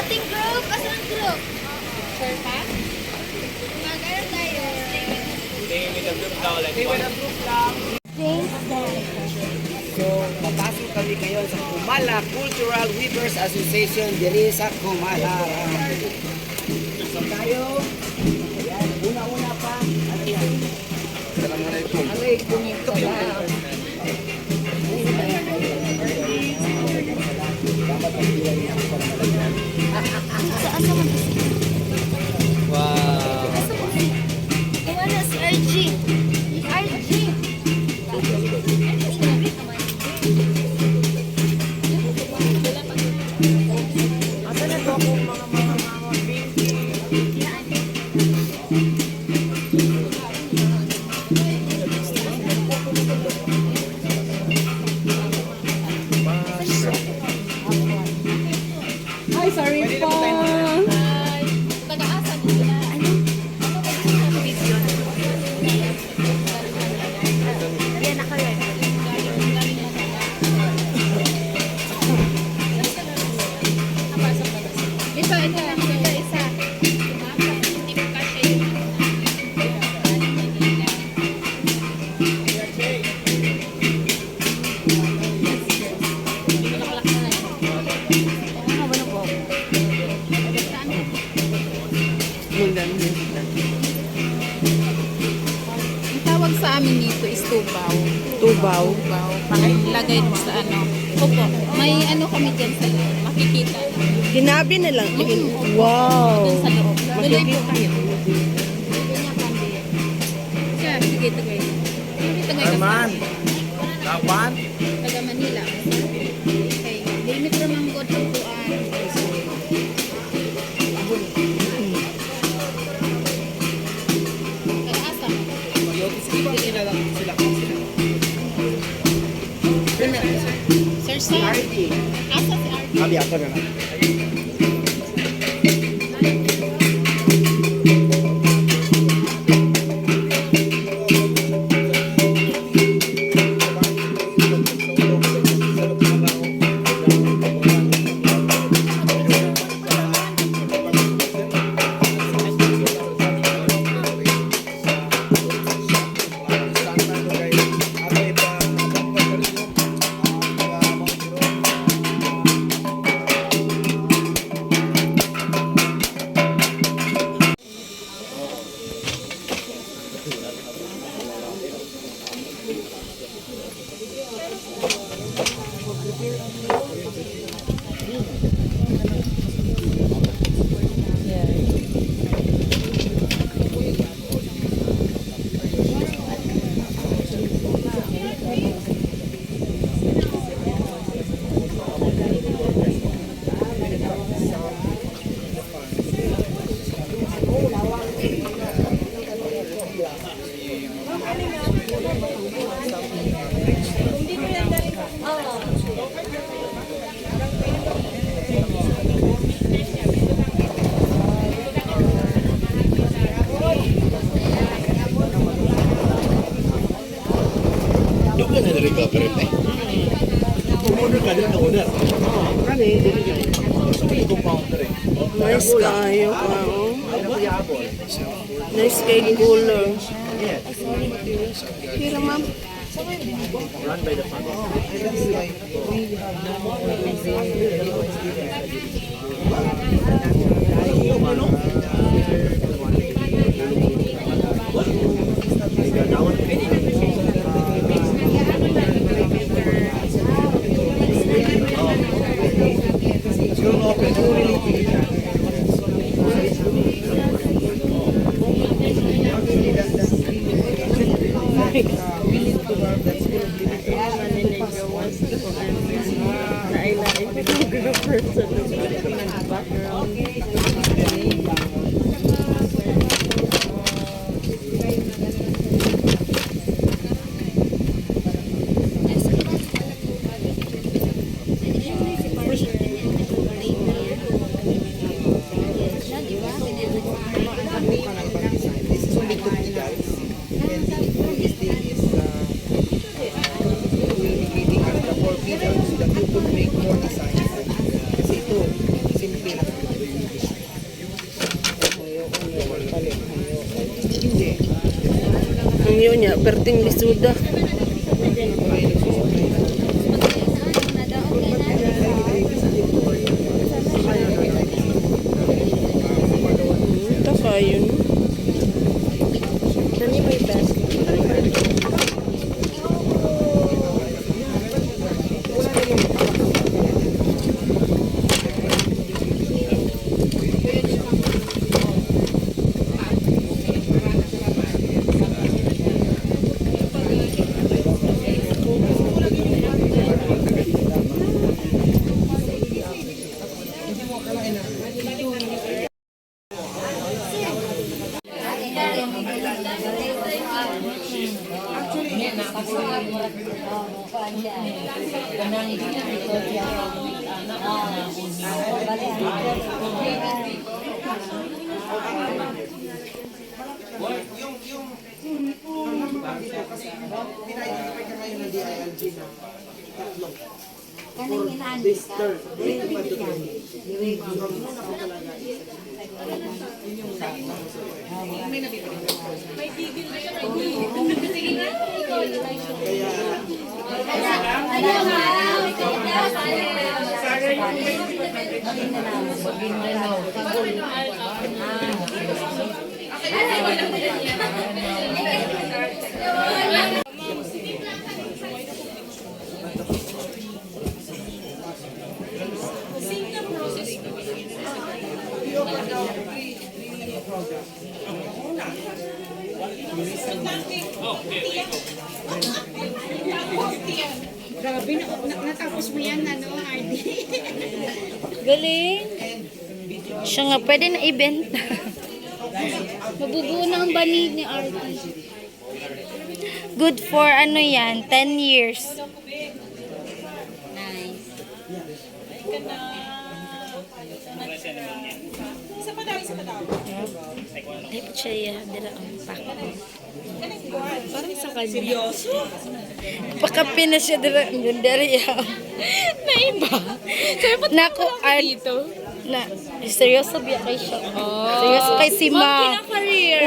ating group. Asa ang group? Sure pa? Magkaroon tayo. Stay with the group daw. Stay with the group lang. So, papasok kami ngayon sa Kumala Cultural Weavers Association diri sa Kumala. So tayo, ayan, una-una pa, ano yan? Assalamualaikum. Alaikum salam. Dapat magbilang niya ako para malagyan. Wow. Wala si RG. RG. Asa na to akong mga baby? Hi, sorry po. Taga-asa nila. Ano? Yan na kayo. Isa. Hindi mo kasi yung Ang tawag sa amin dito is tubaw. Tubaw. Tubaw. Pakilagay mo sa ano. Opo, may ano kami dyan sa loob. Makikita. Ginabi na lang. Wow. Dyan sa loob. Tuloy po Makikita. kayo. Siya, sige, tagay. Tagay ka sa amin. Kapan? Taga Manila. Okay. Limit ramang ko tutuan. Kaya-asa. Sir Sam. Asa si RD? Abi ako na lang. Duga na rin ka rin eh. Order ka din na order. Nice kayo ka, oh. Nice cake cooler. Kira, ma'am. Run by the family. Hangyo niya, perting lisuda. Ito kayo. Nani may best? Grabe, natapos mo yan, ano, RD? Galing. Siya nga, pwede na ibenta. Mabubuo na ang banig ni RD. Good for ano yan, 10 years. Nice. Ay, siya yan. Dila ang pak. Parang sa kanya. Seryoso? Pakapi na siya dila ang gundari. Naiba. Naku, art. Na, seryoso biya kay siya. Seryoso kay si Ma. Career.